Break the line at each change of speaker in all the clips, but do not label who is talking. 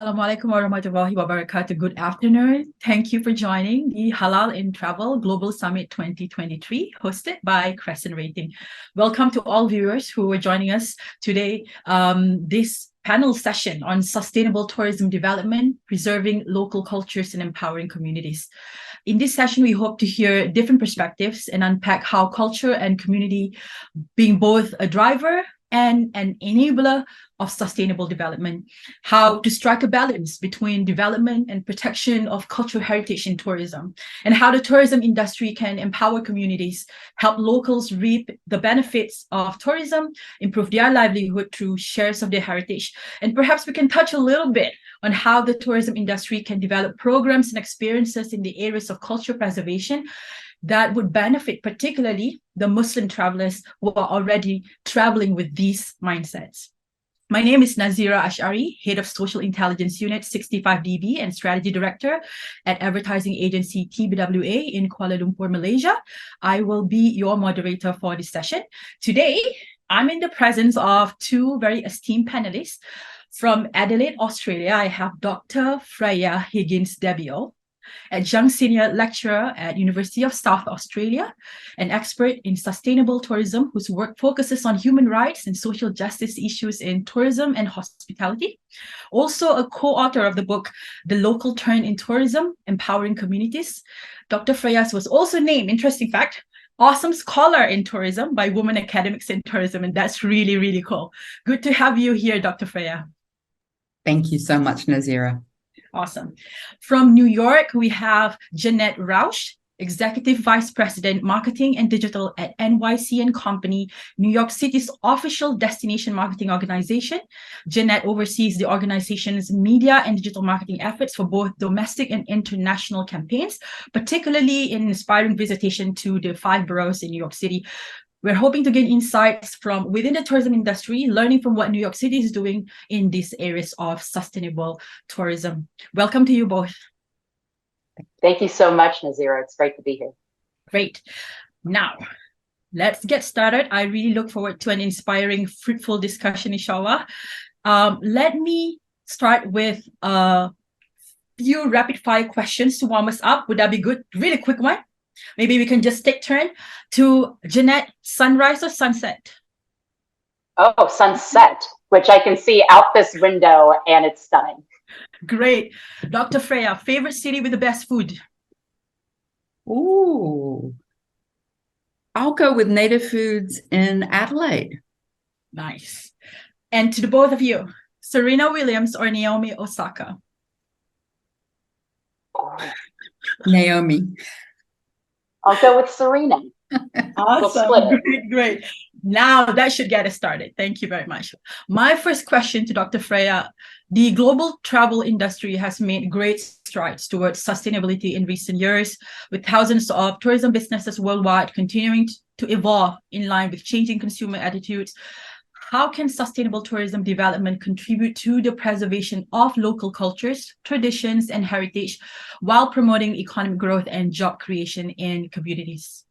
Assalamualaikum warahmatullahi wabarakatuh. Good afternoon. Thank you for joining the Halal in Travel Global Summit 2023, hosted by Crescent Rating. Welcome to all viewers who are joining us today. This panel session on sustainable tourism development, preserving local cultures and empowering communities. In this session, we hope to hear different perspectives and unpack how culture and community, being both a driver and an enabler of sustainable development, how to strike a balance between development and protection of cultural heritage in tourism, and how the tourism industry can empower communities, help locals reap the benefits of tourism, improve their livelihood through shares of their heritage. And perhaps we can touch a little bit on how the tourism industry can develop programs and experiences in the areas of cultural preservation that would benefit particularly the Muslim travelers who are already traveling with these mindsets. My name is Nazirah Ashari, Head of Social Intelligence Unit 65DB and Strategy Director at advertising agency TBWA in Kuala Lumpur, Malaysia. I will be your moderator for this session. Today, I'm in the presence of two very esteemed panelists. From Adelaide, Australia, I have Dr. Freya Higgins-Desbiolles, Adjunct Senior Lecturer at University of South Australia, an expert in sustainable tourism whose work focuses on human rights and social justice issues in tourism and hospitality. Also a co-author of the book, The Local Turn in Tourism, Empowering Communities. Dr. Freya was also named, interesting fact, Awesome Scholar in Tourism by Women Academics in Tourism, and that's really, really cool. Good to have you here, Dr. Freya.
Thank you so much, Nazirah.
Awesome. From New York, we have Janette Roush, Executive Vice President, Marketing and Digital at NYC & Company, New York City's official destination marketing organization. Janette oversees the organization's media and digital marketing efforts for both domestic and international campaigns, particularly in inspiring visitation to the 5 boroughs in New York City. We're hoping to gain insights from within the tourism industry, learning from what New York City is doing in these areas of sustainable tourism. Welcome to you both.
Thank you so much, Nazirah. It's great to be here.
Great. Now, let's get started. I really look forward to an inspiring, fruitful discussion, inshallah. Let me start with a few rapid-fire questions to warm us up. Would that be good? Really quick one. Maybe we can just take turn. To Janette, sunrise or sunset?
Oh, sunset, which I can see out this window, and it's stunning.
Great. Dr. Freya, favorite city with the best food?
Ooh, I'll go with native foods in Adelaide.
Nice. And to the both of you, Serena Williams or Naomi Osaka?
Naomi.
I'll go with Serena.
Awesome.
We'll
Great. Now that should get us started. Thank you very much. My first question to Dr. Freya, the global travel industry has made great strides towards sustainability in recent years, with thousands of tourism businesses worldwide continuing to evolve in line with changing consumer attitudes. How can sustainable tourism development contribute to the preservation of local cultures, traditions, and heritage while promoting economic growth and job creation in communities?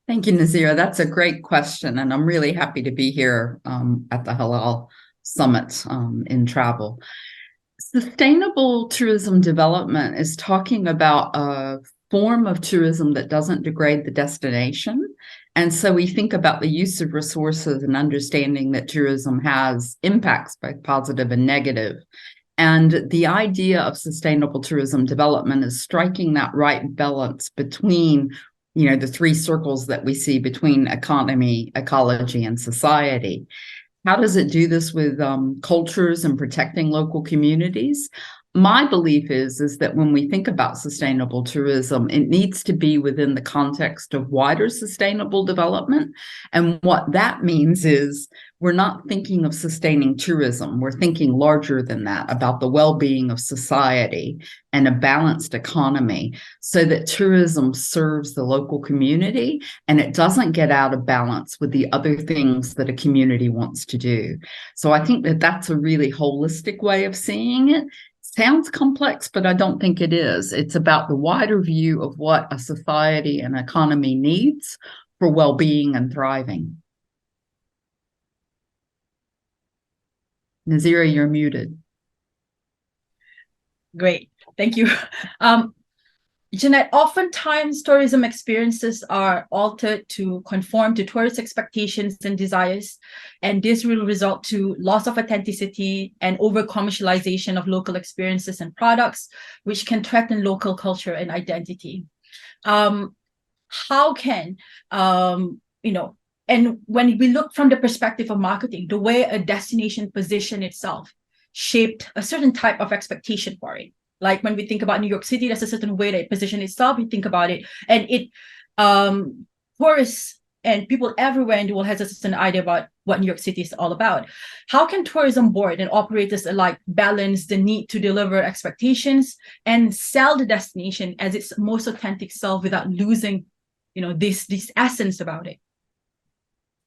Thank you, Nazirah. That's a great question, and I'm really happy to be here at the Halal Summit in travel. Sustainable tourism development is talking about a form of tourism that doesn't degrade the destination. And so we think about the use of resources and understanding that tourism has impacts, both positive and negative. And the idea of sustainable tourism development is striking that right balance between, you know, the 3 circles that we see between economy, ecology, and society. How does it do this with cultures and protecting local communities? My belief is that when we think about sustainable tourism, it needs to be within the context of wider sustainable development. And what that means is we're not thinking of sustaining tourism. We're thinking larger than that, about the well-being of society and a balanced economy, so that tourism serves the local community and it doesn't get out of balance with the other things that a community wants to do. So I think that that's a really holistic way of seeing it. Sounds complex, but I don't think it is. It's about the wider view of what a society and economy needs for well-being and thriving. Nazirah, you're muted.
Great. Thank you. Janette, oftentimes tourism experiences are altered to conform to tourist expectations and desires, and this will result to loss of authenticity and over-commercialization of local experiences and products, which can threaten local culture and identity. How can, and when we look from the perspective of marketing, the way a destination position itself shaped a certain type of expectation for it. Like when we think about New York City, there's a certain way that it positions itself. We think about it, and it tourists and people everywhere in the world has a certain idea about what New York City is all about. How can tourism board and operators alike balance the need to deliver expectations and sell the destination as its most authentic self without losing, this essence about it?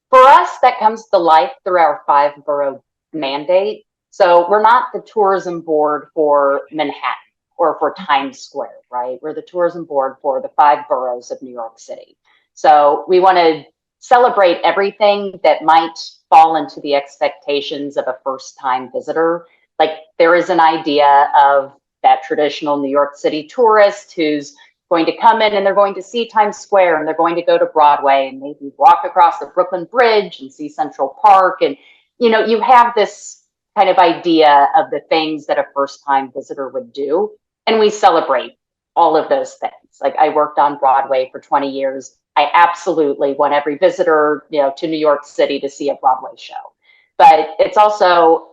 For us, that comes to life through our 5-borough mandate. So we're not the tourism board for Manhattan or for Times Square, right? We're the tourism board for the 5 boroughs of New York City. So we want to celebrate everything that might fall into the expectations of a first-time visitor. Like there is an idea of that traditional New York City tourist who's going to come in and they're going to see Times Square and they're going to go to Broadway and maybe walk across the Brooklyn Bridge and see Central Park. And, you have this kind of idea of the things that a first-time visitor would do. And we celebrate all of those things. Like I worked on Broadway for 20 years. I absolutely want every visitor, to New York City to see a Broadway show. But it's also,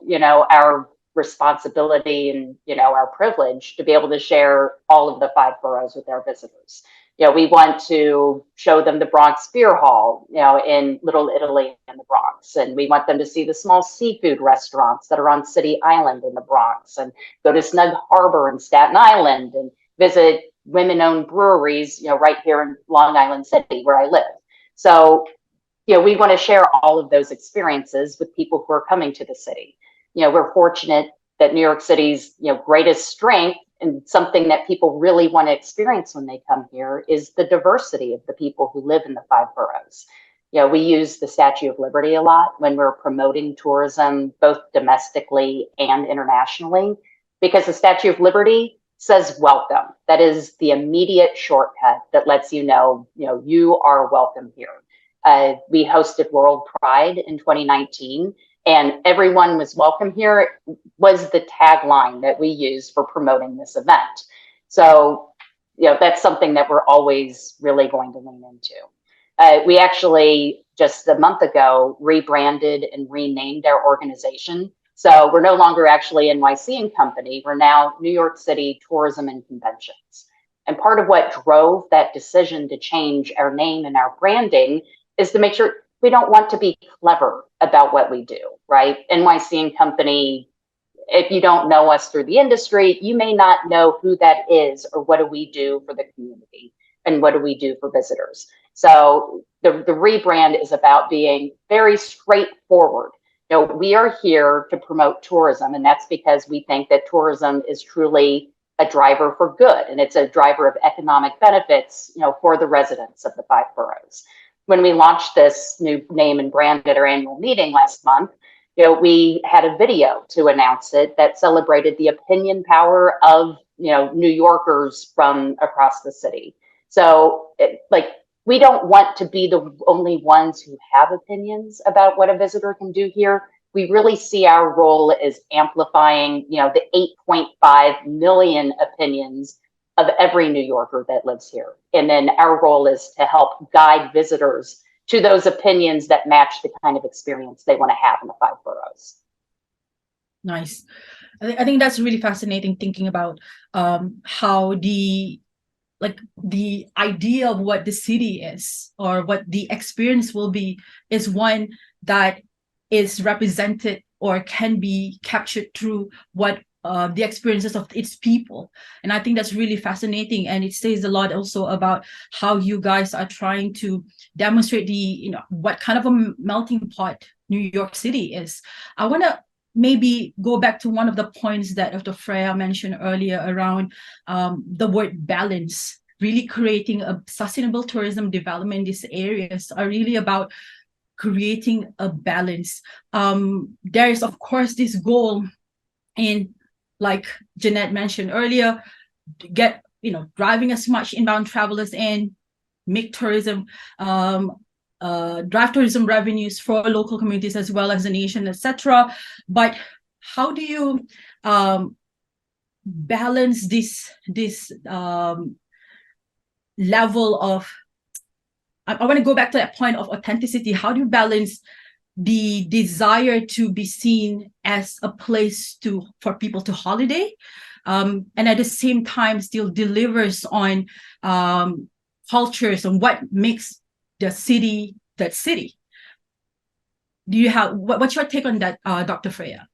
our responsibility and, our privilege to be able to share all of the 5 boroughs with our visitors. We want to show them the Bronx Beer Hall, in Little Italy in the Bronx. And we want them to see the small seafood restaurants that are on City Island in the Bronx and go to Snug Harbor in Staten Island and visit women-owned breweries, right here in Long Island City where I live. So, we want to share all of those experiences with people who are coming to the city. We're fortunate that New York City's, greatest strength and something that people really want to experience when they come here is the diversity of the people who live in the 5 boroughs. We use the Statue of Liberty a lot when we're promoting tourism, both domestically and internationally, because the Statue of Liberty says welcome. That is the immediate shortcut that lets you know, you are welcome here. We hosted World Pride in 2019. And everyone was welcome here was the tagline that we use for promoting this event. So, that's something that we're always really going to lean into. We actually just a month ago rebranded and renamed our organization. So we're no longer actually NYC and Company. We're now New York City Tourism and Conventions. And part of what drove that decision to change our name and our branding is to make sure we don't want to be clever about what we do, right? NYC and Company, if you don't know us through the industry, you may not know who that is or what do we do for the community and what do we do for visitors. So the rebrand is about being very straightforward. We are here to promote tourism, and that's because we think that tourism is truly a driver for good, and it's a driver of economic benefits, for the residents of the 5 boroughs. When we launched this new name and brand at our annual meeting last month, we had a video to announce it that celebrated the opinion power of, New Yorkers from across the city. So we don't want to be the only ones who have opinions about what a visitor can do here. We really see our role as amplifying, the 8.5 million opinions of every New Yorker that lives here. And then our role is to help guide visitors to those opinions that match the kind of experience they want to have in the 5 boroughs.
Nice. I think that's really fascinating, thinking about how the idea of what the city is or what the experience will be is one that is represented or can be captured through what the experiences of its people. And I think that's really fascinating. And it says a lot also about how you guys are trying to demonstrate what kind of a melting pot New York City is. I want to maybe go back to one of the points that Dr. Freya mentioned earlier around the word balance. Really creating a sustainable tourism development in these areas are really about creating a balance. There is, of course, this goal in like Janette mentioned earlier, get, driving as much inbound travelers in, make tourism, drive tourism revenues for local communities as well as the nation, etc. But how do you balance this level of, I want to go back to that point of authenticity. How do you balance the desire to be seen as a place for people to holiday, and at the same time still delivers on cultures and what makes the city that city? Do you have what's your take on that, Dr. Freya?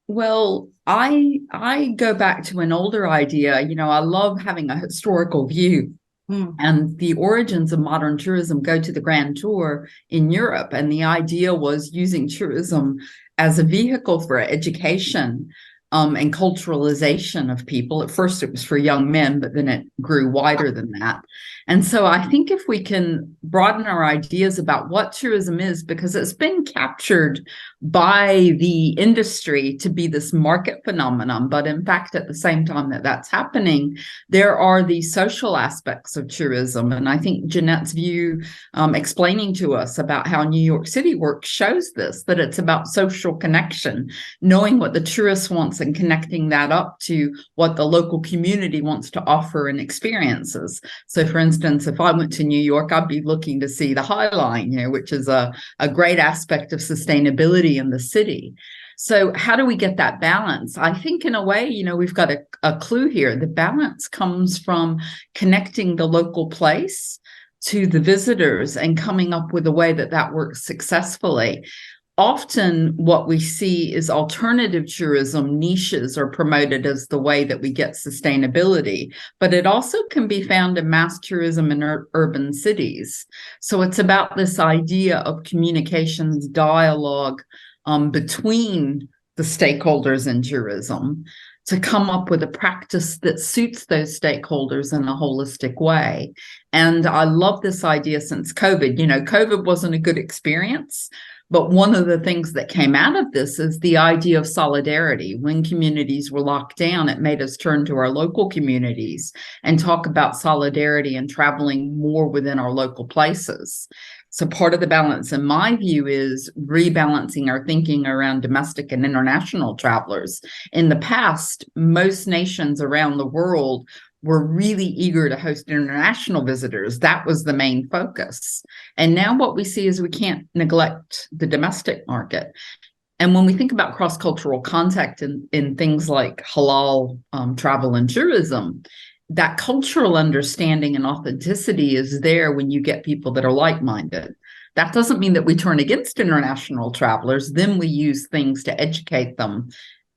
Well, I go back to an older idea. I love having a historical view. And the origins of modern tourism go to the Grand Tour in Europe. And the idea was using tourism as a vehicle for education and culturalization of people. At first, it was for young men, but then it grew wider than that. And so I think if we can broaden our ideas about what tourism is, because it's been captured by the industry to be this market phenomenon, but in fact, at the same time that that's happening, there are these social aspects of tourism. And I think Janette's view, explaining to us about how New York City works, shows this, that it's about social connection, knowing what the tourist wants and connecting that up to what the local community wants to offer and experiences. So for instance, if I went to New York, I'd be looking to see the High Line, which is a great aspect of sustainability in the city. So how do we get that balance? I think in a way, we've got a clue here. The balance comes from connecting the local place to the visitors and coming up with a way that works successfully. Often what we see is alternative tourism niches are promoted as the way that we get sustainability, but it also can be found in mass tourism in urban cities. So it's about this idea of communications dialogue between the stakeholders in tourism to come up with a practice that suits those stakeholders in a holistic way. And I love this idea since COVID. COVID wasn't a good experience. But one of the things that came out of this is the idea of solidarity. When communities were locked down, it made us turn to our local communities and talk about solidarity and traveling more within our local places. So part of the balance, in my view, is rebalancing our thinking around domestic and international travelers. In the past, most nations around the world were really eager to host international visitors. That was the main focus. And now what we see is we can't neglect the domestic market. And when we think about cross-cultural contact in things like halal travel and tourism, that cultural understanding and authenticity is there when you get people that are like-minded. That doesn't mean that we turn against international travelers. Then we use things to educate them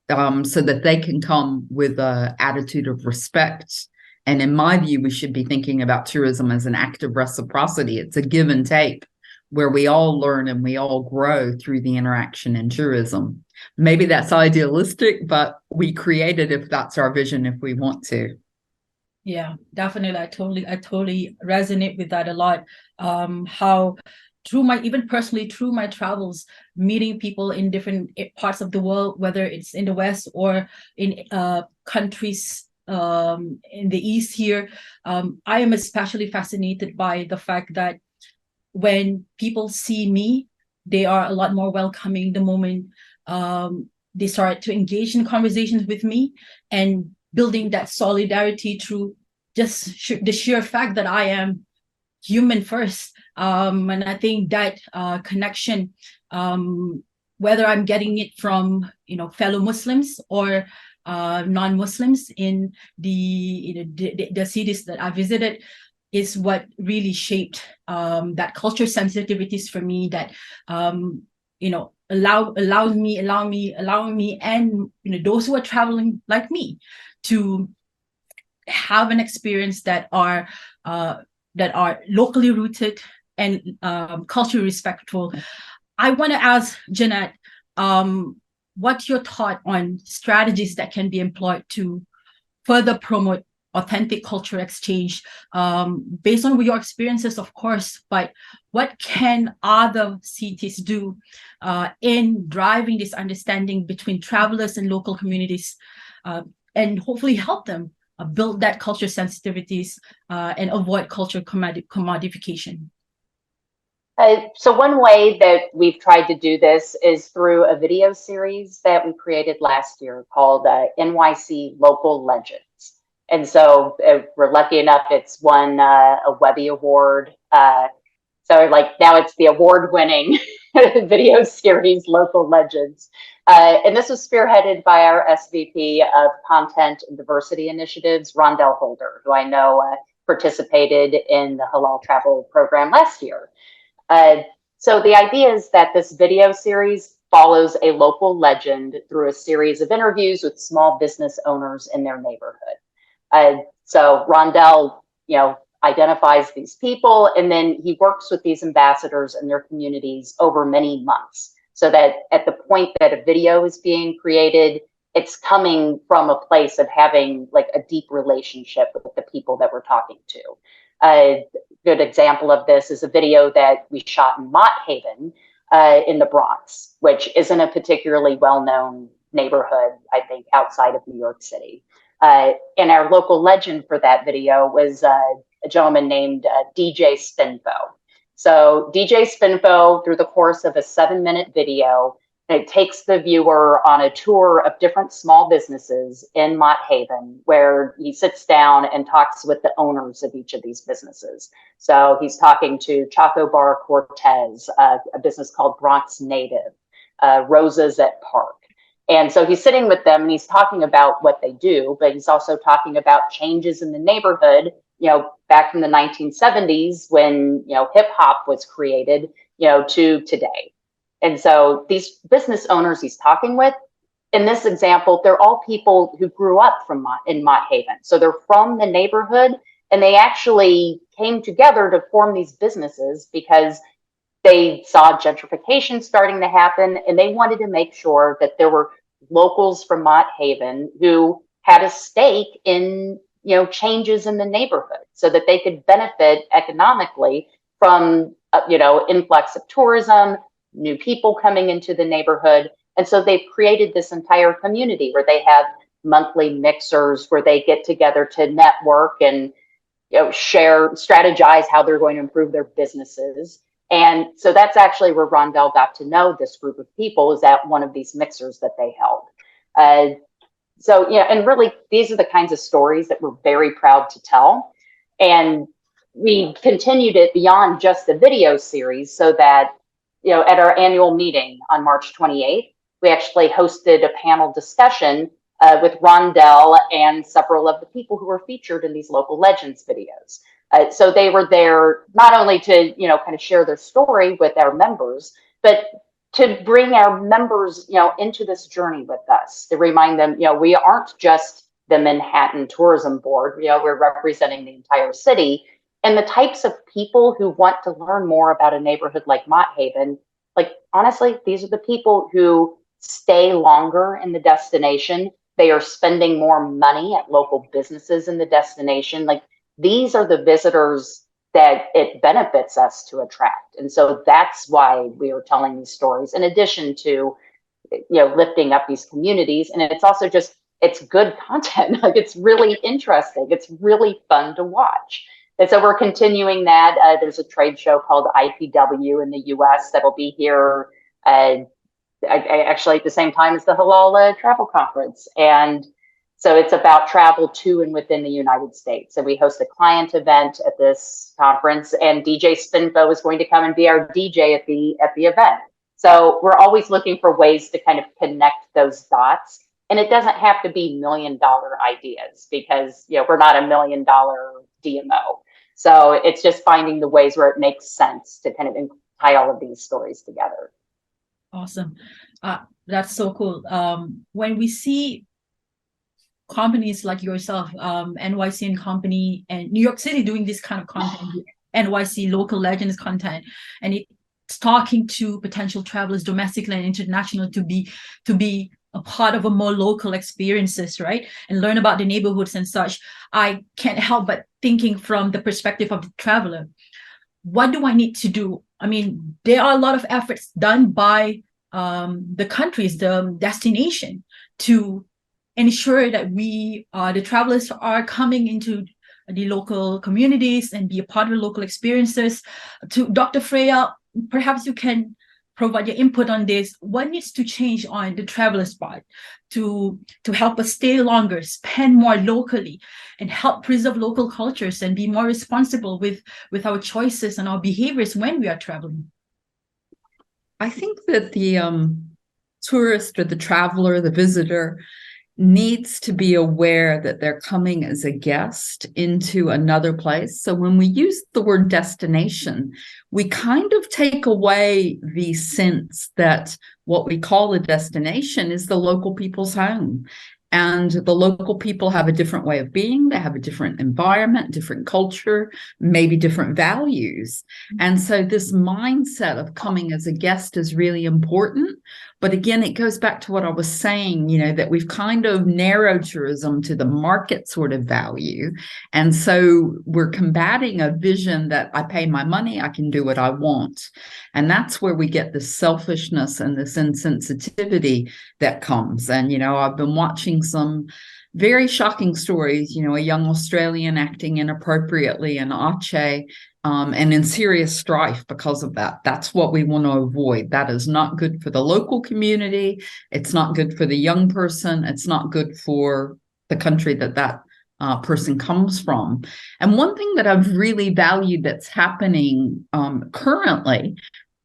so that they can come with an attitude of respect. And in my view, we should be thinking about tourism as an act of reciprocity. It's a give and take where we all learn and we all grow through the interaction in tourism. Maybe that's idealistic, but we create it if that's our vision, if we want to.
Yeah, definitely. I totally resonate with that a lot. How even personally through my travels, meeting people in different parts of the world, whether it's in the West or in countries in the East here, I am especially fascinated by the fact that when people see me, they are a lot more welcoming the moment they start to engage in conversations with me, and building that solidarity through just the sheer fact that I am human first. And I think that connection, whether I'm getting it from fellow Muslims or non-Muslims in the cities that I visited, is what really shaped that culture sensitivities for me, that allowing me and those who are traveling like me to have an experience that are locally rooted and culturally respectful. I want to ask Janette, what's your thought on strategies that can be employed to further promote authentic culture exchange based on your experiences, of course, but what can other cities do in driving this understanding between travelers and local communities and hopefully help them build that culture sensitivities and avoid culture commodification?
So one way that we've tried to do this is through a video series that we created last year called NYC Local Legends. And so we're lucky enough, it's won a Webby Award. So like now it's the award-winning video series, Local Legends. And this was spearheaded by our SVP of Content and Diversity Initiatives, Rondell Holder, who I know participated in the Halal travel program last year. So the idea is that this video series follows a local legend through a series of interviews with small business owners in their neighborhood. So Rondell, identifies these people, and then he works with these ambassadors and their communities over many months, so that at the point that a video is being created, it's coming from a place of having like a deep relationship with the people that we're talking to. A good example of this is a video that we shot in Mott Haven in the Bronx, which isn't a particularly well-known neighborhood, I think, outside of New York City. And our local legend for that video was a gentleman named DJ Spinfo. So DJ Spinfo, through the course of a 7-minute video, it takes the viewer on a tour of different small businesses in Mott Haven, where he sits down and talks with the owners of each of these businesses. So he's talking to Choco Bar Cortez, a business called Bronx Native, Roses at Park. And so he's sitting with them and he's talking about what they do, but he's also talking about changes in the neighborhood, back from the 1970s when, hip hop was created, to today. And so these business owners he's talking with, in this example, they're all people who grew up in Mott Haven. So they're from the neighborhood, and they actually came together to form these businesses because they saw gentrification starting to happen, and they wanted to make sure that there were locals from Mott Haven who had a stake in, changes in the neighborhood, so that they could benefit economically from, influx of tourism, new people coming into the neighborhood. And so they've created this entire community where they have monthly mixers where they get together to network and share, strategize how they're going to improve their businesses. And so that's actually where Rondell got to know this group of people, is at one of these mixers that they held. And really, these are the kinds of stories that we're very proud to tell. And we continued it beyond just the video series, so that, at our annual meeting on March 28th, we actually hosted a panel discussion with Rondell and several of the people who were featured in these Local Legends videos. So they were there not only to, kind of share their story with our members, but to bring our members, into this journey with us, to remind them, we aren't just the Manhattan Tourism Board, we're representing the entire city. And the types of people who want to learn more about a neighborhood like Mott Haven, like, honestly, these are the people who stay longer in the destination. They are spending more money at local businesses in the destination. Like, these are the visitors that it benefits us to attract. And so that's why we are telling these stories, in addition to, lifting up these communities. And it's also just, it's good content. Like, it's really interesting. It's really fun to watch. And so we're continuing that. There's a trade show called IPW in the US that'll be here actually at the same time as the Halal travel conference. And so it's about travel to and within the United States. So we host a client event at this conference, and DJ Spinfo is going to come and be our DJ at the event. So we're always looking for ways to kind of connect those dots. And it doesn't have to be $1 million ideas, because we're not $1 million DMO. So it's just finding the ways where it makes sense to kind of tie all of these stories together.
Awesome. That's so cool. When we see companies like yourself, NYC and Company, and New York City doing this kind of content, NYC Local Legends content, and it's talking to potential travelers, domestically and international, to be a part of a more local experiences, right? And learn about the neighborhoods and such, I can't help but thinking from the perspective of the traveler. What do I need to do? I mean, there are a lot of efforts done by the countries, the destination, to ensure that the travelers are coming into the local communities and be a part of the local experiences. To Dr. Freya, perhaps you can provide your input on this. What needs to change on the traveler's part to help us stay longer, spend more locally, and help preserve local cultures and be more responsible with our choices and our behaviors when we are traveling?
I think that the tourist or the traveler, the visitor, needs to be aware that they're coming as a guest into another place. So when we use the word destination, we kind of take away the sense that what we call a destination is the local people's home. And the local people have a different way of being. They have a different environment, different culture, maybe different values. And so this mindset of coming as a guest is really important. But again, it goes back to what I was saying, that we've kind of narrowed tourism to the market sort of value. And so we're combating a vision that I pay my money, I can do what I want. And that's where we get this selfishness and this insensitivity that comes. And, I've been watching some very shocking stories, a young Australian acting inappropriately in Aceh, and in serious strife because of that. That's what we want to avoid. That is not good for the local community. It's not good for the young person. It's not good for the country that person comes from. And one thing that I've really valued that's happening currently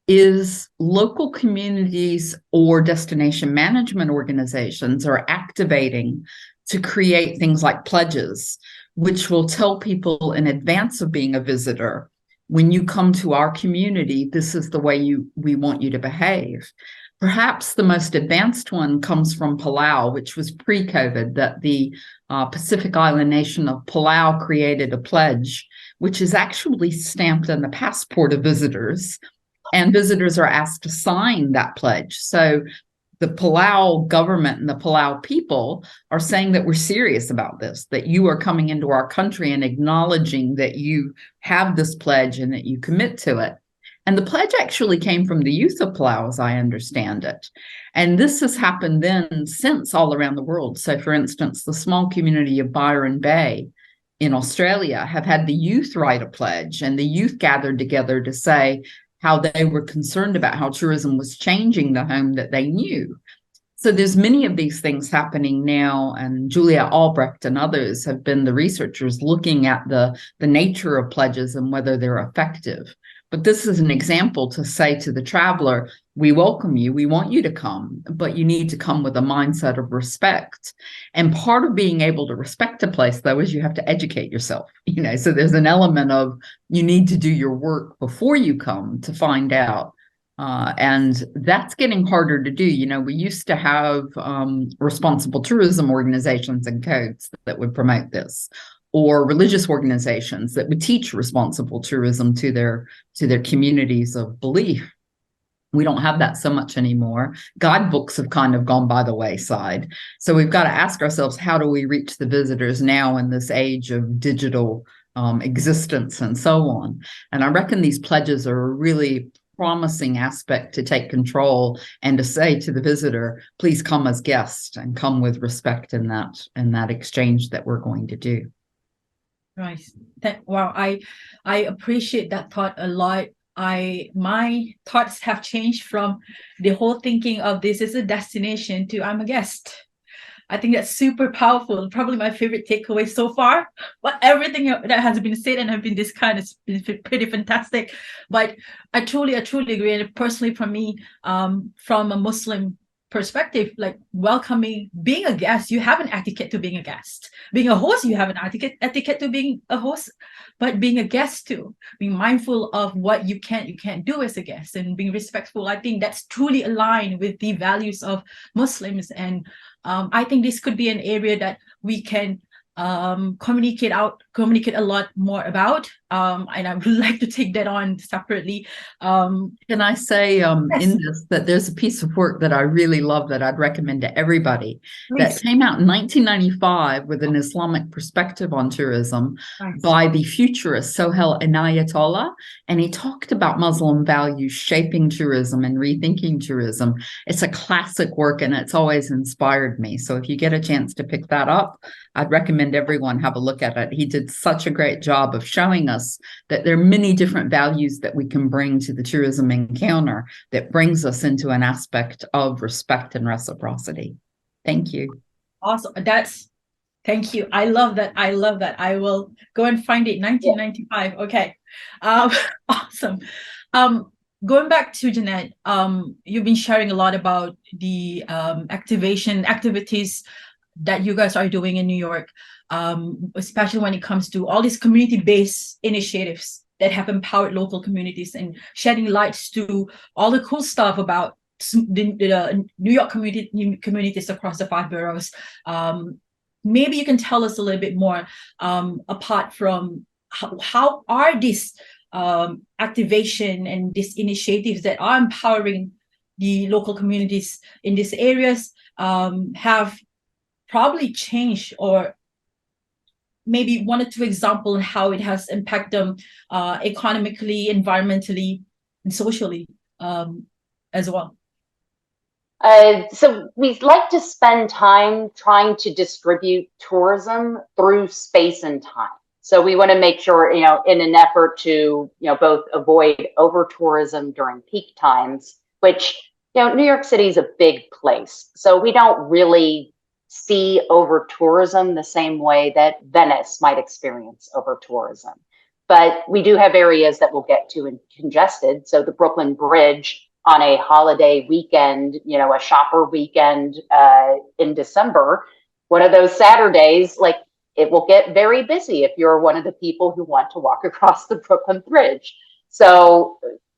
is local communities or destination management organizations are activating to create things like pledges, which will tell people in advance of being a visitor, when you come to our community, this is the way we want you to behave. Perhaps the most advanced one comes from Palau, which was pre-COVID, that the Pacific Island nation of Palau created a pledge, which is actually stamped on the passport of visitors. And visitors are asked to sign that pledge. So the Palau government and the Palau people are saying that we're serious about this, that you are coming into our country and acknowledging that you have this pledge and that you commit to it. And the pledge actually came from the youth of Palau, as I understand it. And this has happened then since all around the world. So, for instance, the small community of Byron Bay in Australia have had the youth write a pledge, and the youth gathered together to say how they were concerned about how tourism was changing the home that they knew. So there's many of these things happening now, and Julia Albrecht and others have been the researchers looking at the nature of pledges and whether they're effective. But this is an example to say to the traveler, we welcome you, we want you to come, but you need to come with a mindset of respect. And part of being able to respect a place, though, is you have to educate yourself. So there's an element of you need to do your work before you come to find out. And that's getting harder to do. We used to have responsible tourism organizations and codes that would promote this, or religious organizations that would teach responsible tourism to their communities of belief. We don't have that so much anymore. Guidebooks have kind of gone by the wayside. So we've got to ask ourselves, how do we reach the visitors now in this age of digital existence and so on? And I reckon these pledges are a really promising aspect to take control and to say to the visitor, please come as guests and come with respect in that exchange that we're going to do.
Right. Wow. I appreciate that thought a lot. My thoughts have changed from the whole thinking of this is a destination to I'm a guest. I think that's super powerful. Probably my favorite takeaway so far. But everything that has been said and have been discussed has been pretty fantastic. But I truly agree. And personally, for me, from a Muslim perspective, like welcoming, being a guest, you have an etiquette to being a guest. Being a host, you have an etiquette to being a host, but being a guest too, being mindful of what you can't do as a guest and being respectful. I think that's truly aligned with the values of Muslims. And I think this could be an area that we can communicate a lot more about, and I would like to take that on separately.
Can I say
Yes.
in this that there's a piece of work that I really love that I'd recommend to everybody that
Please.
came out in 1995 with an Islamic perspective on tourism
Nice.
by the futurist Sohail Inayatollah, and he talked about Muslim values shaping tourism and rethinking tourism. It's a classic work and it's always inspired me. So if you get a chance to pick that up, I'd recommend everyone have a look at it. He did such a great job of showing us that there are many different values that we can bring to the tourism encounter that brings us into an aspect of respect and reciprocity. Thank you.
Awesome. Thank you. I love that. I will go and find it. 1995. Okay. Awesome. Going back to Janette, you've been sharing a lot about the activities that you guys are doing in New York, especially when it comes to all these community-based initiatives that have empowered local communities and shedding lights to all the cool stuff about the New York communities across the 5 boroughs. Maybe you can tell us a little bit more, apart from how are these activation and these initiatives that are empowering the local communities in these areas have probably changed, or maybe 1 or 2 examples how it has impacted them economically, environmentally, and socially as well.
So we like to spend time trying to distribute tourism through space and time. So we want to make sure, in an effort to, both avoid over tourism during peak times, which, New York City is a big place. So we don't really see over tourism the same way that Venice might experience over tourism. But we do have areas that we'll get to and congested. So the Brooklyn Bridge on a holiday weekend, a shopper weekend in December, one of those Saturdays, like it will get very busy if you're one of the people who want to walk across the Brooklyn Bridge. So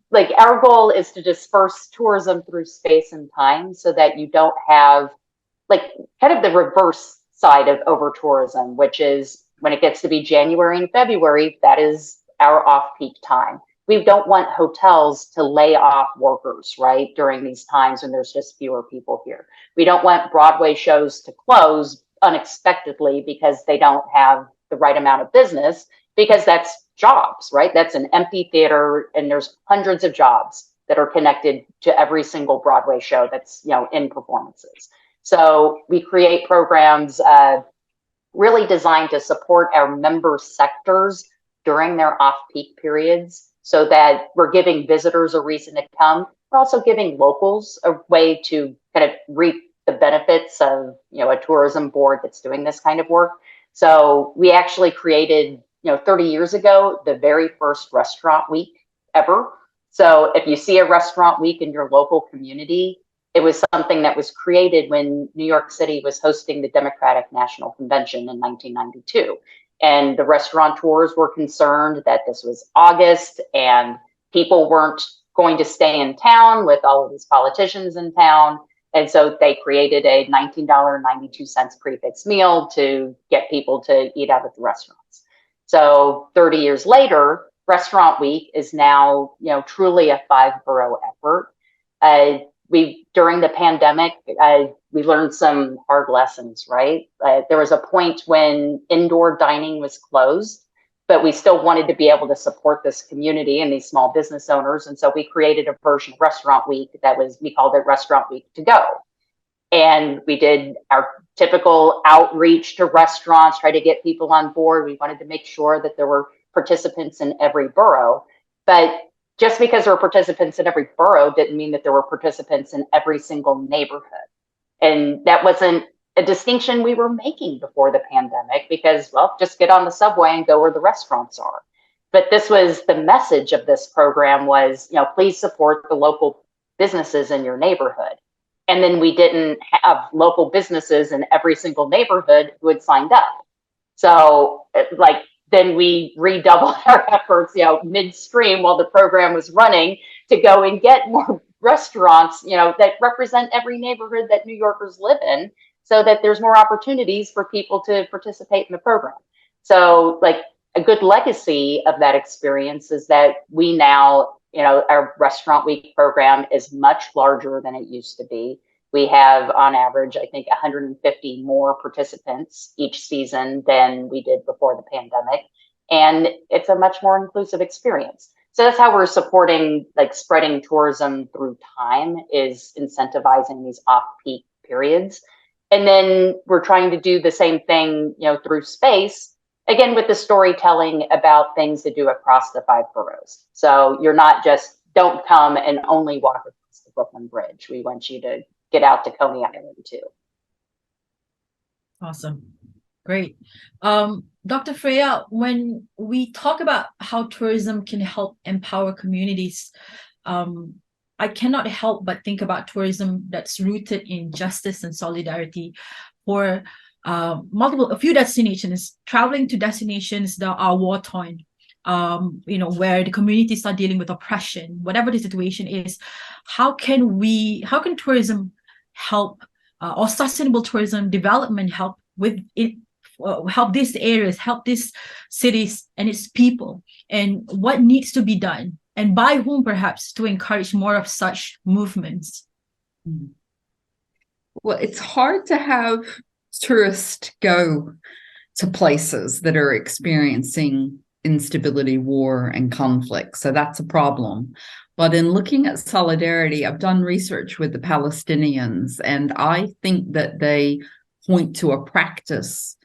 like our goal is to disperse tourism through space and time so that you don't have like kind of the reverse side of over tourism, which is when it gets to be January and February, that is our off-peak time. We don't want hotels to lay off workers, right, during these times when there's just fewer people here. We don't want Broadway shows to close unexpectedly because they don't have the right amount of business, because that's jobs, right? That's an empty theater and there's hundreds of jobs that are connected to every single Broadway show that's, in performances. So we create programs really designed to support our member sectors during their off-peak periods so that we're giving visitors a reason to come. We're also giving locals a way to kind of reap the benefits of, a tourism board that's doing this kind of work. So we actually created, 30 years ago, the very first restaurant week ever. So if you see a restaurant week in your local community, it was something that was created when New York City was hosting the Democratic National Convention in 1992. And the restaurateurs were concerned that this was August and people weren't going to stay in town with all of these politicians in town. And so they created a $19.92 prefix meal to get people to eat out at the restaurants. So 30 years later, Restaurant Week is now, truly a 5-borough effort. During the pandemic, we learned some hard lessons, right? There was a point when indoor dining was closed, but we still wanted to be able to support this community and these small business owners. And so we created a version of Restaurant Week we called it Restaurant Week to Go. And we did our typical outreach to restaurants, try to get people on board. We wanted to make sure that there were participants in every borough, but just because there were participants in every borough didn't mean that there were participants in every single neighborhood. And that wasn't a distinction we were making before the pandemic because, well, just get on the subway and go where the restaurants are. But this was the message of this program was, please support the local businesses in your neighborhood. And then we didn't have local businesses in every single neighborhood who had signed up. So then we redoubled our efforts, midstream while the program was running to go and get more restaurants, that represent every neighborhood that New Yorkers live in so that there's more opportunities for people to participate in the program. So like a good legacy of that experience is that we now, our Restaurant Week program is much larger than it used to be. We have on average, I think, 150 more participants each season than we did before the pandemic. And it's a much more inclusive experience. So that's how we're supporting, like, spreading tourism through time, is incentivizing these off-peak periods. And then we're trying to do the same thing, through space, again, with the storytelling about things to do across the 5 boroughs. So you're not just, don't come and only walk across the Brooklyn Bridge. We want you to get out to Coney Island too.
Awesome. Great. Dr. Freya, when we talk about how tourism can help empower communities, I cannot help but think about tourism that's rooted in justice and solidarity for a few destinations, traveling to destinations that are war-torn, where the communities are dealing with oppression, whatever the situation is. How can tourism help, or sustainable tourism development help with it? Help these areas, help these cities and its people, and what needs to be done, and by whom perhaps, to encourage more of such movements?
Well, it's hard to have tourists go to places that are experiencing instability, war, and conflict. So that's a problem. But in looking at solidarity, I've done research with the Palestinians, and I think that they point to a practice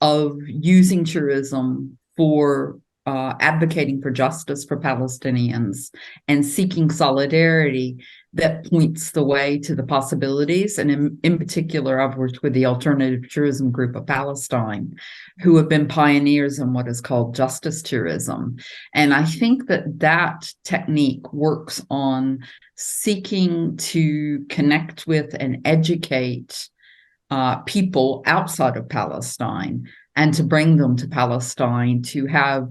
of using tourism for advocating for justice for Palestinians and seeking solidarity that points the way to the possibilities. And in particular, I've worked with the Alternative Tourism Group of Palestine, who have been pioneers in what is called justice tourism. And I think that technique works on seeking to connect with and educate people outside of Palestine, and to bring them to Palestine to have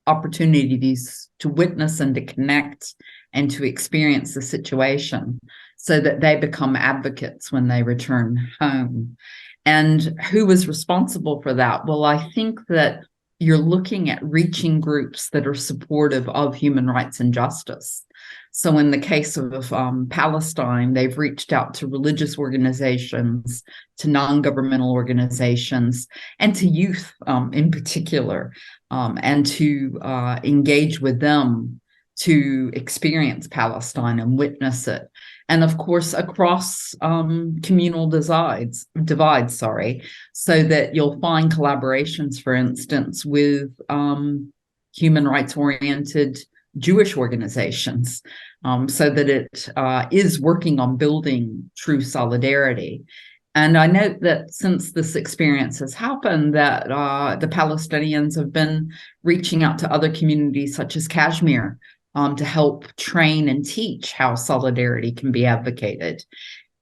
opportunities to witness and to connect and to experience the situation, so that they become advocates when they return home. And who is responsible for that? Well, I think that you're looking at reaching groups that are supportive of human rights and justice. So in the case of Palestine, they've reached out to religious organizations, to non-governmental organizations, and to youth in particular, and to engage with them to experience Palestine and witness it. And of course, across communal divides, so that you'll find collaborations, for instance, with human rights-oriented Jewish organizations, so that it is working on building true solidarity. And I note that since this experience has happened, that the Palestinians have been reaching out to other communities such as Kashmir to help train and teach how solidarity can be advocated.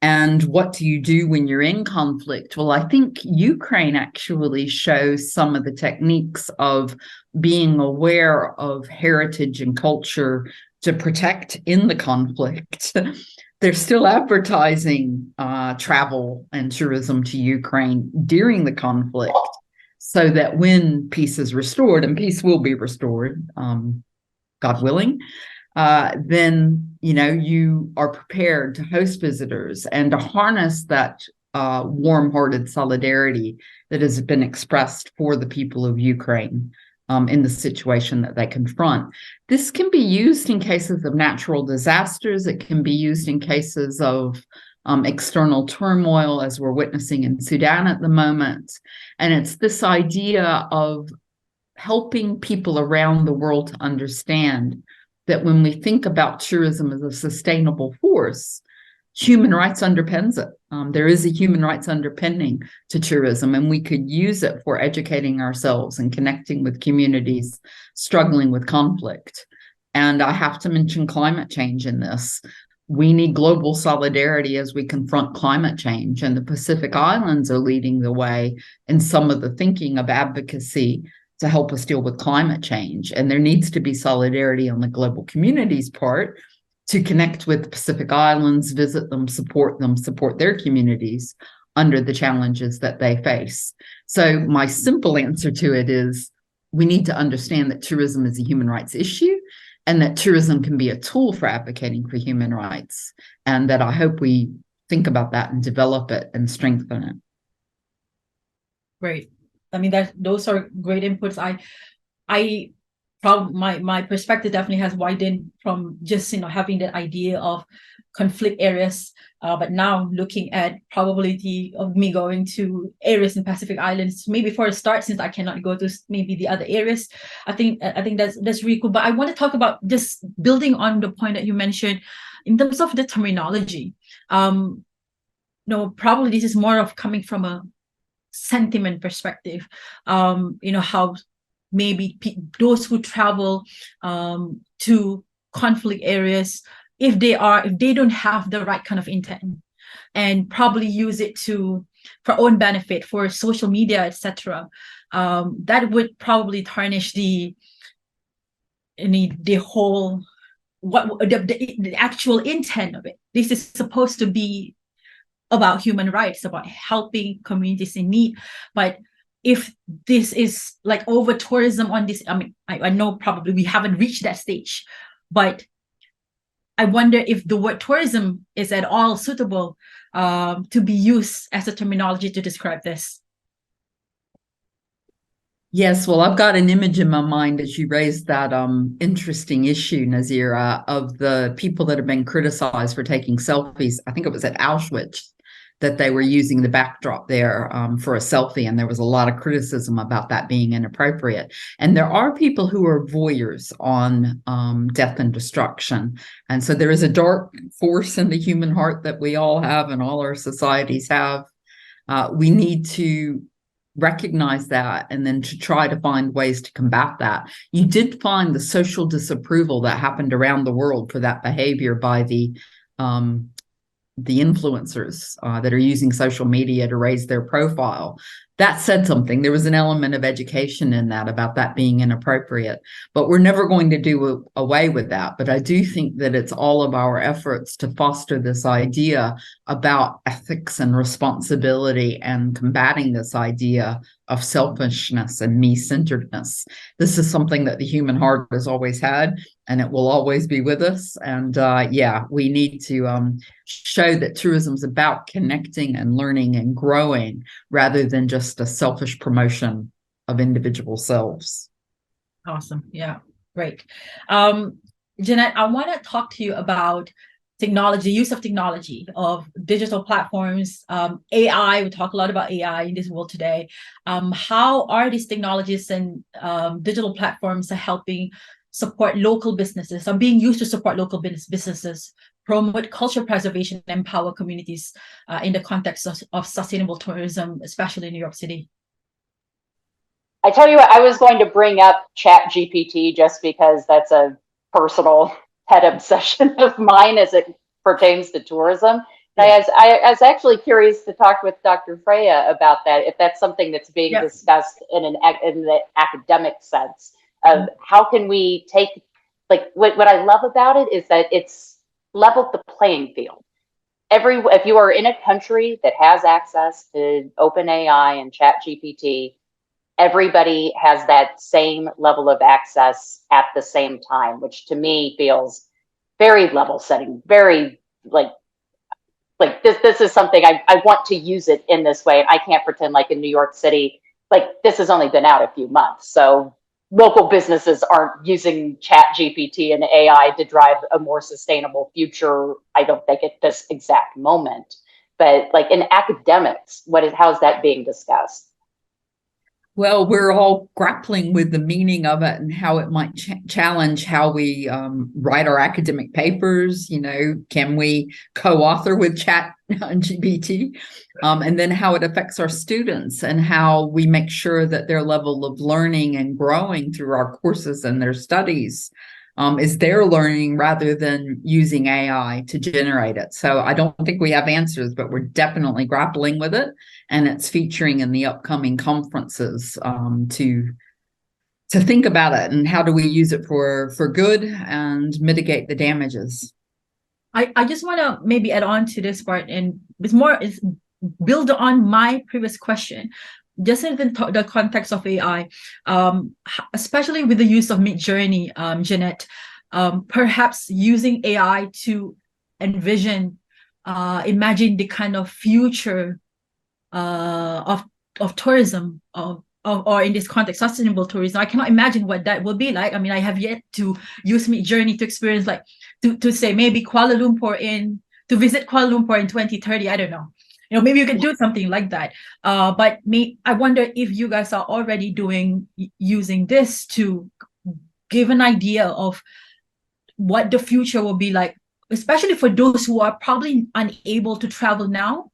And what do you do when you're in conflict? Well, I think Ukraine actually shows some of the techniques of being aware of heritage and culture to protect in the conflict. They're still advertising travel and tourism to Ukraine during the conflict, so that when peace is restored, and peace will be restored, God willing, then you are prepared to host visitors and to harness that warm-hearted solidarity that has been expressed for the people of Ukraine in the situation that they confront. This can be used in cases of natural disasters. It can be used in cases of external turmoil, as we're witnessing in Sudan at the moment. And it's this idea of helping people around the world to understand that when we think about tourism as a sustainable force, human rights underpins it. There is a human rights underpinning to tourism, and we could use it for educating ourselves and connecting with communities struggling with conflict. And I have to mention climate change in this. We need global solidarity as we confront climate change, and the Pacific Islands are leading the way in some of the thinking of advocacy to help us deal with climate change. And there needs to be solidarity on the global community's part to connect with the Pacific Islands, visit them, support their communities under the challenges that they face. So my simple answer to it is we need to understand that tourism is a human rights issue and that tourism can be a tool for advocating for human rights, and that I hope we think about that and develop it and strengthen it.
Great. I mean, those are great inputs. My perspective definitely has widened from just having that idea of conflict areas, but now looking at probability of me going to areas in Pacific Islands, maybe for a start, since I cannot go to maybe the other areas. I think that's really cool. But I want to talk about just building on the point that you mentioned in terms of the terminology. Probably this is more of coming from a sentiment perspective. How maybe those who travel to conflict areas, if they don't have the right kind of intent and probably use it for own benefit, for social media, etc., that would probably tarnish the whole the actual intent of it. This is supposed to be about human rights, about helping communities in need. But if this is like over tourism on this, I mean, I know probably we haven't reached that stage, but I wonder if the word tourism is at all suitable to be used as a terminology to describe this.
Yes, well, I've got an image in my mind as you raised that interesting issue, Nazirah, of the people that have been criticized for taking selfies. I think it was at Auschwitz that they were using the backdrop there for a selfie, and there was a lot of criticism about that being inappropriate. And there are people who are voyeurs on death and destruction. And so there is a dark force in the human heart that we all have and all our societies have. We need to recognize that and then to try to find ways to combat that. You did find the social disapproval that happened around the world for that behavior by the influencers that are using social media to raise their profile. That said something. There was an element of education in that about that being inappropriate, but we're never going to do away with that. But I do think that it's all of our efforts to foster this idea about ethics and responsibility and combating this idea of selfishness and me-centeredness. This is something that the human heart has always had, and it will always be with us. And we need to show that tourism is about connecting and learning and growing rather than just a selfish promotion of individual selves.
Awesome. Yeah, great. Janette, I want to talk to you about technology, use of technology, of digital platforms, AI. We talk a lot about AI in this world today. How are these technologies and digital platforms are helping support local businesses, are being used to support local businesses, promote cultural preservation, and empower communities in the context of sustainable tourism, especially in New York City?
I tell you what, I was going to bring up ChatGPT just because that's a personal pet obsession of mine as it pertains to tourism. Yeah. I was actually curious to talk with Dr. Freya about that, if that's something that's being discussed in the academic sense of how can we take, like, what I love about it is that it's leveled the playing field. If you are in a country that has access to OpenAI and ChatGPT, everybody has that same level of access at the same time, which to me feels very level setting, very like this is something I want to use it in this way. And I can't pretend like in New York City, like this has only been out a few months. So local businesses aren't using ChatGPT and AI to drive a more sustainable future. I don't think at this exact moment, but like in academics, how's that being discussed?
Well, we're all grappling with the meaning of it and how it might challenge how we write our academic papers. You know, can we co-author with ChatGPT? And then how it affects our students and how we make sure that their level of learning and growing through our courses and their studies is their learning rather than using AI to generate it. So I don't think we have answers, but we're definitely grappling with it. And it's featuring in the upcoming conferences to think about it and how do we use it for good and mitigate the damages.
I just want to maybe add on to this part, and it's build on my previous question, just in the context of AI, especially with the use of Midjourney, Janette, perhaps using AI to envision, imagine the kind of future of tourism, or in this context, sustainable tourism. I cannot imagine what that will be like. I mean, I have yet to use Midjourney to experience, like, to say maybe to visit Kuala Lumpur in 2030. I don't know. Maybe you could do something like that. But I wonder if you guys are already using this to give an idea of what the future will be like, especially for those who are probably unable to travel now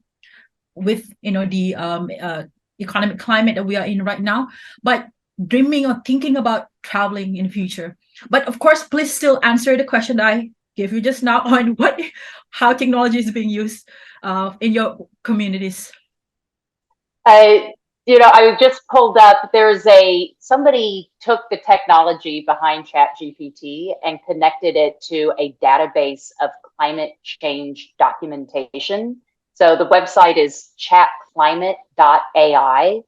with the economic climate that we are in right now, but dreaming or thinking about traveling in the future. But of course, please still answer the question that I gave you just now on how technology is being used in your communities.
I just pulled up, somebody took the technology behind ChatGPT and connected it to a database of climate change documentation. So the website is chatclimate.ai.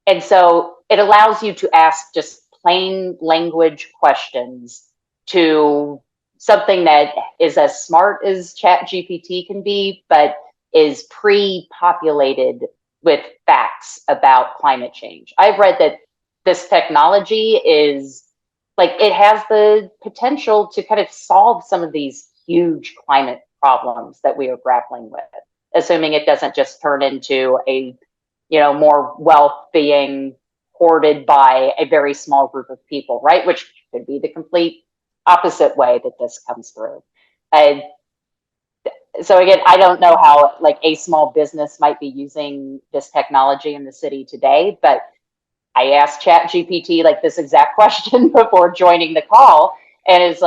And so it allows you to ask just plain language questions to something that is as smart as ChatGPT can be, but is pre-populated with facts about climate change. I've read that this technology it has the potential to kind of solve some of these huge climate problems that we are grappling with, assuming it doesn't just turn into more wealth being hoarded by a very small group of people, right? Which could be the complete opposite way that this comes through. So again, I don't know how a small business might be using this technology in the city today, but I asked ChatGPT this exact question before joining the call, and it's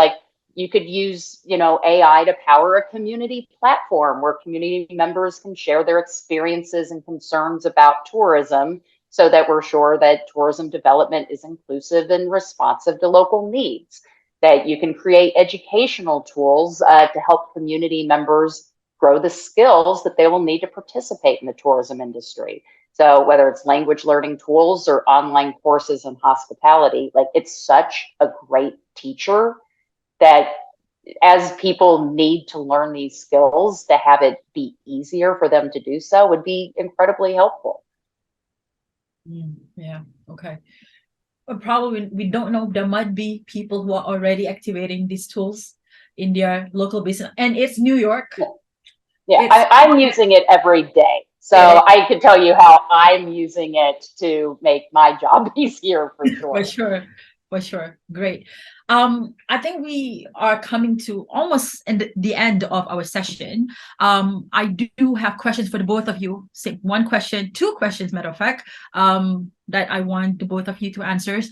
you could use AI to power a community platform where community members can share their experiences and concerns about tourism, so that we're sure that tourism development is inclusive and responsive to local needs. That you can create educational tools to help community members grow the skills that they will need to participate in the tourism industry. So whether it's language learning tools or online courses in hospitality, it's such a great teacher that as people need to learn these skills, to have it be easier for them to do so would be incredibly helpful.
Yeah, okay. Probably we don't know, there might be people who are already activating these tools in their local business, and it's New York.
Yeah, I'm using it every day, so yeah. I can tell you how I'm using it to make my job easier for sure.
For sure. Great. I think we are coming to almost the end of our session. I do have questions for the both of you. Say two questions, matter of fact, that I want the both of you to answer.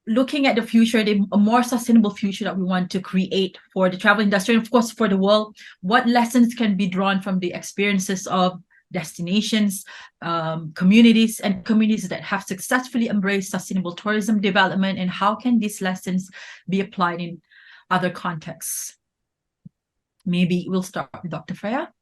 Looking at the future, a more sustainable future that we want to create for the travel industry, and of course for the world, what lessons can be drawn from the experiences of destinations, communities that have successfully embraced sustainable tourism development, and how can these lessons be applied in other contexts? Maybe we'll start with Dr. Freya.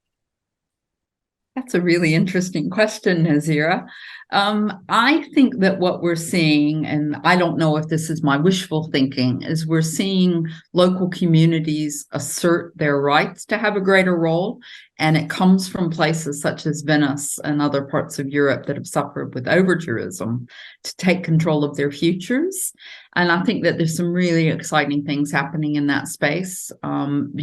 That's a really interesting question, Nazirah. I think that what we're seeing, and I don't know if this is my wishful thinking, is we're seeing local communities assert their rights to have a greater role. And it comes from places such as Venice and other parts of Europe that have suffered with over-tourism to take control of their futures. And I think that there's some really exciting things happening in that space.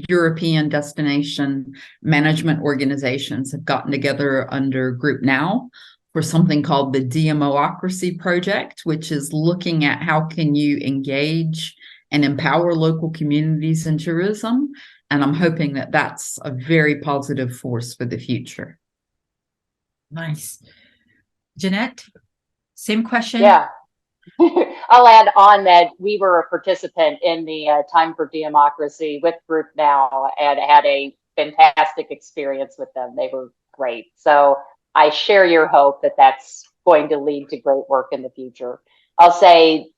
European destination management organizations have gotten together under Group Now for something called the DMOcracy Project, which is looking at how can you engage and empower local communities in tourism. And I'm hoping that that's a very positive force for the future.
Nice. Janette, same question.
Yeah. I'll add on that we were a participant in the Time for Democracy with Group Now and had a fantastic experience with them. They were great. So I share your hope that that's going to lead to great work in the future. I'll say,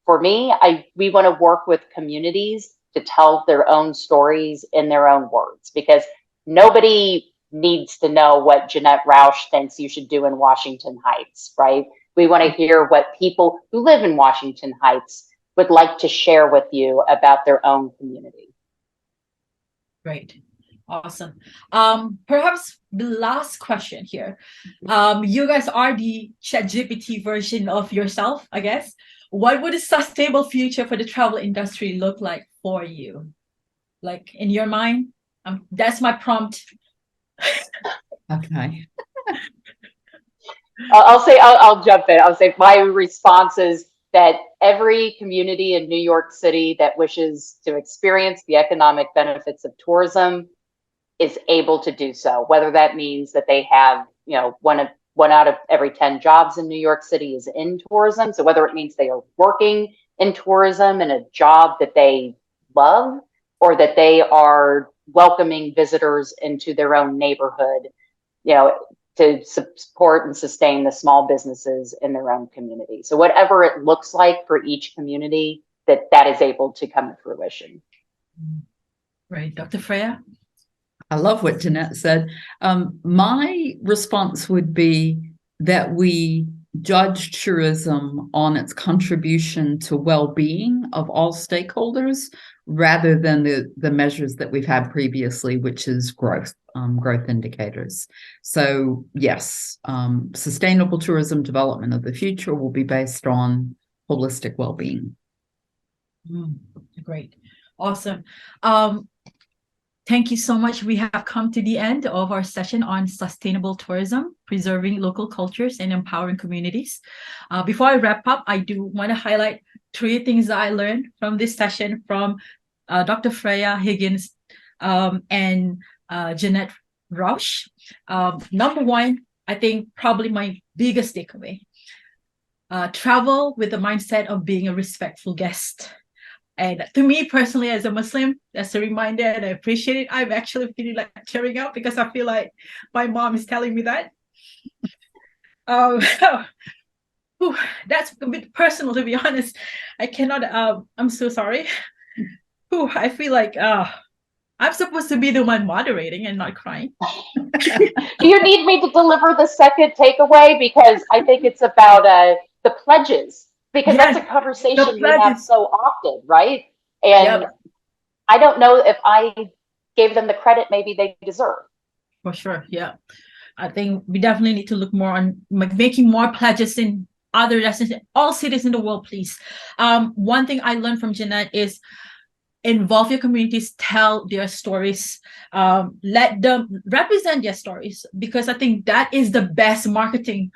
for me, we want to work with communities to tell their own stories in their own words, because nobody needs to know what Janette Roush thinks you should do in Washington Heights, right? We want to hear what people who live in Washington Heights would like to share with you about their own community.
Great. Awesome. Perhaps the last question here. You guys are the ChatGPT version of yourself, I guess. What would a sustainable future for the travel industry look like for you? Like in your mind? That's my prompt.
Okay.
I'll jump in. I'll say my response is that every community in New York City that wishes to experience the economic benefits of tourism is able to do so, whether that means that they have, one out of every 10 jobs in New York City is in tourism. So whether it means they are working in tourism in a job that they love, or that they are welcoming visitors into their own neighborhood, to support and sustain the small businesses in their own community. So whatever it looks like for each community, that is able to come to fruition.
Right. Dr. Freya?
I love what Janette said. My response would be that we judge tourism on its contribution to well-being of all stakeholders rather than the measures that we've had previously, which is growth indicators. So yes, sustainable tourism development of the future will be based on holistic well-being.
Great. Awesome. Thank you so much. We have come to the end of our session on sustainable tourism, preserving local cultures and empowering communities. Before I wrap up, I do want to highlight 3 things that I learned from this session from Dr. Freya Higgins and Janette Roush. Number 1, I think probably my biggest takeaway, travel with the mindset of being a respectful guest. And to me personally, as a Muslim, that's a reminder, and I appreciate it. I'm actually feeling like tearing up because I feel like my mom is telling me that. That's a bit personal, to be honest. I cannot, I'm so sorry. I feel like I'm supposed to be the one moderating and not crying.
Do you need me to deliver the second takeaway? Because I think it's about the pledges. Because that's a conversation we have so often, right? And I don't know if I gave them the credit maybe they deserve.
For sure, yeah. I think we definitely need to look more on making more pledges in other destinations, all cities in the world, please. One thing I learned from Janette is involve your communities, tell their stories, let them represent their stories, because I think that is the best marketing,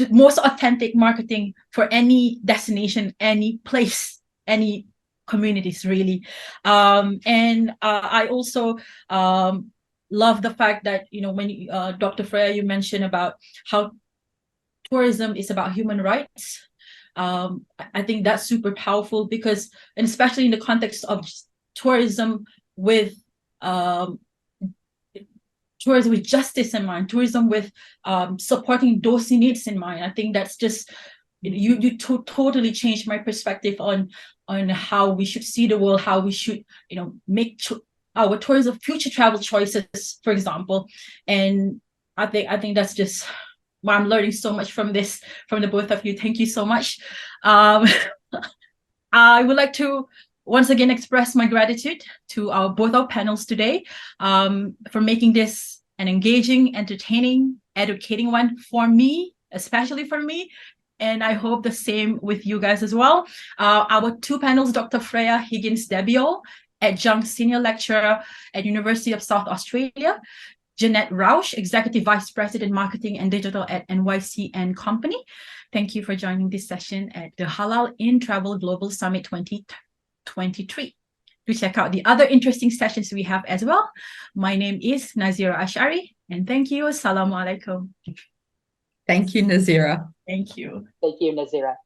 most authentic marketing for any destination, any place, any communities, really. And I also love the fact that, when Dr. Freya, you mentioned about how tourism is about human rights. I think that's super powerful because, and especially in the context of tourism with justice in mind, tourism with supporting those in needs in mind. I think that's just, you totally changed my perspective on how we should see the world, how we should, make our tourism future travel choices, for example. And I think that's just why I'm learning so much from the both of you. Thank you so much. I would like to once again express my gratitude to both our panels today for making this an engaging, entertaining, educating one for me, especially for me. And I hope the same with you guys as well. Our 2 panels, Dr. Freya Higgins-Desbiolles, Adjunct Senior Lecturer at University of South Australia, Janette Roush, Executive Vice President, Marketing and Digital at NYC and Company. Thank you for joining this session at the Halal in Travel Global Summit 2023. To check out the other interesting sessions we have as well. My name is Nazirah Ashari, and thank you. Assalamu alaikum.
Thank you, Nazirah.
Thank you.
Thank you, Nazirah.